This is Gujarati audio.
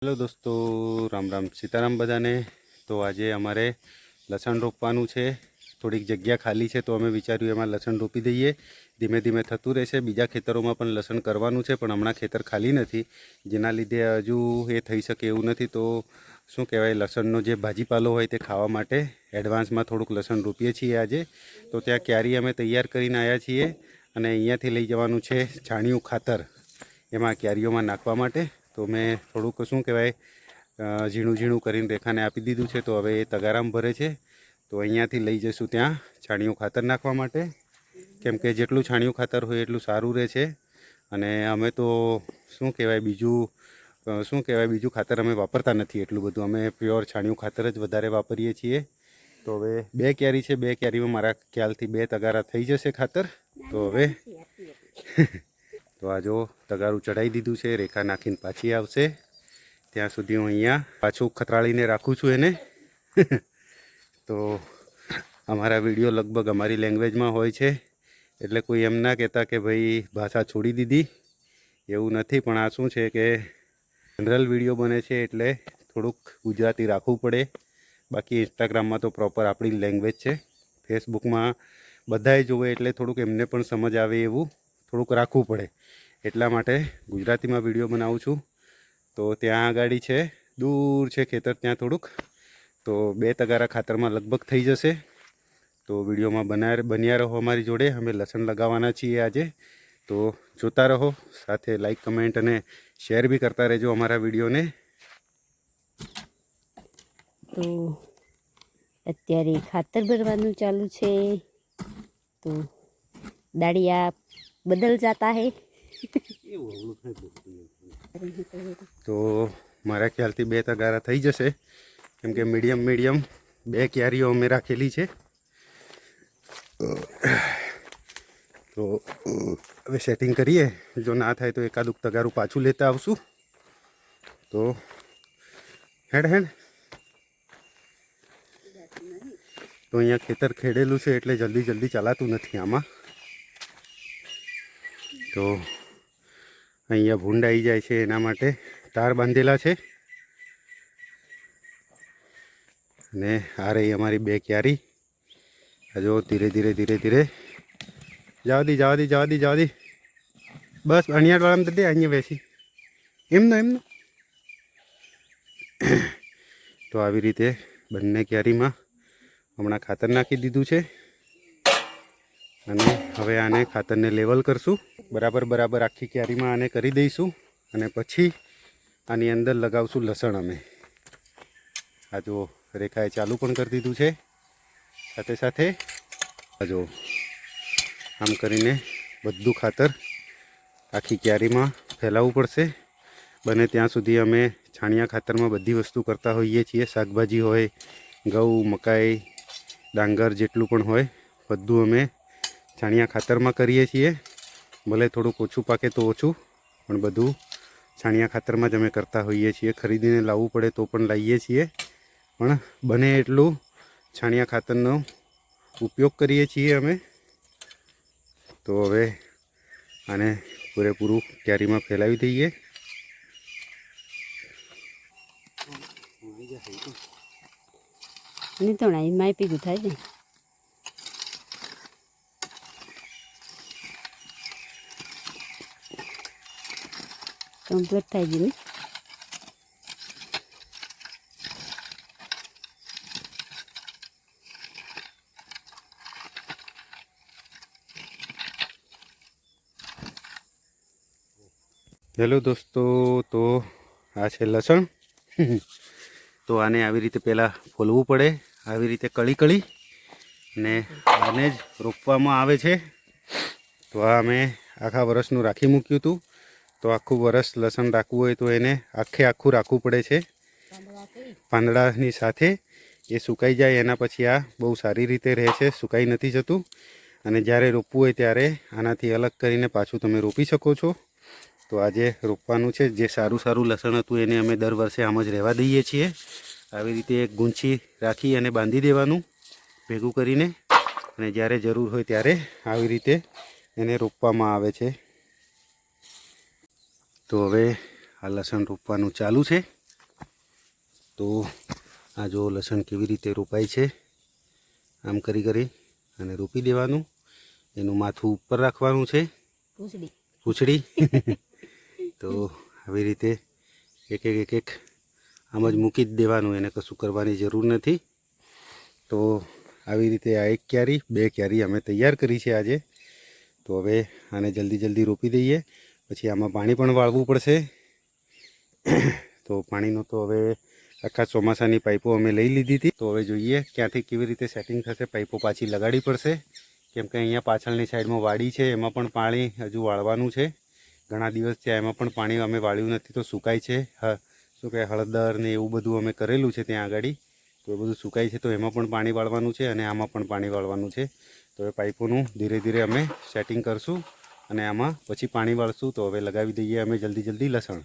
हेलो दोस्तों, राम राम सीताराम बधाने। तो आज अमारे लसण रोपवानुं छे। थोड़ीक जग्या खाली है तो अमे विचार्युं एमां लसण रोपी दईए। धीमे धीमे थतुं रहेशे। बीजा खेतरोमां पण लसण करवानुं छे पण हमणां खेतर खाली नथी, जेना लीधे हजू ए थई शके एवुं नथी। तो शुं कहेवाय, लसणनो जे भाजीपालो होय ते खावा माटे एडवांसमां थोड़ुंक लसण रोपीए छीए आजे। तो त्यां क्यारी अमे तैयार करीने आव्या छीए अने अहींयाथी लई जवानुं छे छाणियुं खातर एमां क्यारीओमां नाखवा माटे। तो मैं थोड़ुंक शुं कहेवाय झीणुं झीणुं करीने रेखाने आपी दीधुं छे। तो हवे ए तगारामां भरे छे। तो अहींयाथी लई जईशुं त्यां छाणियुं खातर नाखवा माटे, केम के जेटલું छाणियुं खातर होय એટલું સારું રહે છે। અને અમે તો શું કહેવાય બીજું ખાતર અમે વાપરતા નથી એટલું બધું। અમે પ્યોર છાણિયું ખાતર જ વધારે વાપરીએ છીએ। તો હવે બે ક્યારી છે, બે ક્યારીમાં મારા ખ્યાલથી બે તગારા થઈ જશે ખાતર। તો હવે તો આ જો તગારું ચડાવી દીધું છે, રેખા નાખીને પાછી આવશે ત્યાં સુધી હું અહીંયા પાછું ખતરાળીને રાખું છું એને। તો અમારા વિડીયો લગભગ અમારી લેંગ્વેજમાં હોય છે, એટલે કોઈ એમ ના કહેતા કે ભાઈ ભાષા છોડી દીધી, એવું નથી। પણ આ શું છે કે જનરલ વિડીયો બને છે એટલે થોડુંક ગુજરાતી રાખવું પડે। બાકી ઇન્સ્ટાગ્રામમાં તો પ્રોપર આપણી લેંગ્વેજ છે। ફેસબુકમાં બધાએ જોવે એટલે થોડુંક એમને પણ સમજ આવે એવું થોડુંક રાખવું પડે, એટલા માટે ગુજરાતીમાં વિડીયો બનાવું છું। તો ત્યાં આગાડી છે, દૂર છે ખેતર, ત્યાં થોડુંક તો બે તગારા ખાતરમાં લગભગ થઈ જશે। તો વિડીયોમાં બન્યા રહો અમારી જોડે। અમે લસણ લગાવવાના છીએ આજે, તો જોતા રહો, સાથે લાઈક કમેન્ટ અને શેર બી કરતા રહેજો અમારા વિડીયોને। તો અત્યારે ખાતર ભરવાનું ચાલુ છે। તો દાળિયા બદલ જાતા હે। તો મારા ખ્યાલથી બે તગારા થઈ જશે, કેમ કે મીડિયમ બે ક્યારીઓ અમે રાખેલી છે। તો હવે સેટિંગ કરીએ, જો ના થાય તો એકાદું તગારું પાછું લેતા આવશું। તો હેડ તો અહીંયા ખેતર ખેડેલું છે એટલે જલ્દી ચાલાતું નથી આમાં। તો અહીંયા ભૂંડ આવી જાય છે, એના માટે તાર બાંધેલા છે। અને આ રહી અમારી બે ક્યારી। આ જો ધીરે ધીરે જવા દી બસ અણિયાળવાળામાં દે, અહીંયા બેસી એમનો। તો આવી રીતે બંને ક્યારીમાં હમણાં ખાતર નાખી દીધું છે અને હવે આને ખાતરને લેવલ કરશું। બરાબર આખી ક્યારીમાં આને કરી દઈશું અને પછી આની અંદર લગાવશું લસણ અમે। આ જો રેખાએ ચાલુ પણ કરી દીધું છે, સાથે સાથે આ જો આમ કરીને બધું ખાતર આખી ક્યારીમાં ફેલાવવું પડશે। બને ત્યાં સુધી અમે છાણિયા ખાતરમાં બધી વસ્તુ કરતા હોઈએ છીએ। શાકભાજી હોય, ઘઉં, મકાઈ, ડાંગર જેટલું પણ હોય બધું અમે છાણિયા ખાતરમાં કરીએ છીએ। ભલે થોડુંક ઓછું પાકે તો ઓછું, પણ બધું છાણિયા ખાતરમાં જ અમે કરતા હોઈએ છીએ। ખરીદીને લાવવું પડે તો પણ લાવીએ છીએ, પણ બને એટલું છાણિયા ખાતરનો ઉપયોગ કરીએ છીએ અમે। તો હવે આને પૂરેપૂરું ક્યારીમાં ફેલાવી દઈએ। નહીં તો ના માય પીગું થાય ને। કમ્પ્લીટ થઈ ગયું ને। હેલો દોસ્તો, તો આ છે લસણ। તો આને આવી રીતે પહેલાં ફોલવું પડે, આવી રીતે કળી ને આને જ રોપવામાં આવે છે। તો આ અમે આખા વર્ષનું રાખી મૂક્યું હતું। તો આખું વર્ષ લસણ રાખવું હોય તો એને આખું રાખવું પડે છે પાંદડાની સાથે। એ સુકાઈ જાય એના પછી આ બહુ સારી રીતે રહે છે, સુકાઈ નથી જતું। અને જ્યારે રોપવું હોય ત્યારે આનાથી અલગ કરીને પાછું તમે રોપી શકો છો। તો આજે રોપવાનું છે। જે સારું લસણ હતું એને અમે દર વર્ષે આમ જ રહેવા દઈએ છીએ। આવી રીતે એક ગૂંચી રાખી અને બાંધી દેવાનું ભેગું કરીને, અને જ્યારે જરૂર હોય ત્યારે આવી રીતે એને રોપવામાં આવે છે। તો હવે આ લસણ રોપવાનું ચાલુ છે। તો આ જો લસણ કેવી રીતે રોપાય છે, આમ કરી અને રોપી દેવાનું. એનું માથું ઉપર રાખવાનું છે, પૂંછડી તો આવી રીતે એક એક આમ જ મૂકી જ દેવાનું, એને કશું કરવાની જરૂર નથી. તો આવી રીતે આ એક ક્યારી, 2 ક્યારી અમે તૈયાર કરી છે આજે. તો હવે આને જલ્દી રોપી દઈએ. પછી આમાં પાણી પણ વાળવું પડશે. તો પાણીનો તો હવે આખા ચોમાસાની પાઇપો અમે લઈ લીધી હતી. તો હવે જોઈએ ક્યાંથી કેવી રીતે સેટિંગ થશે. પાઇપો પાછી લગાડવી પડશે, કેમ કે અહીંયા પાછળની સાઈડમાં વાડી છે, એમાં પણ પાણી હજુ વાળવાનું છે. ઘણા દિવસ થયા એમાં પણ પાણી અમે વાળ્યું નથી, તો સુકાય છે. શું કહે, હળદર ને એવું બધું અમે કરેલું છે ત્યાં આગળ, તો એ બધું સુકાય છે. તો એમાં પણ પાણી વાળવાનું છે અને આમાં પણ પાણી વાળવાનું છે. તો એ પાઇપોનું ધીરે અમે સેટિંગ કરશું અને આમાં પછી પાણી વાળશું. તો હવે લગાવી દઈએ અમે જલ્દી લસણ.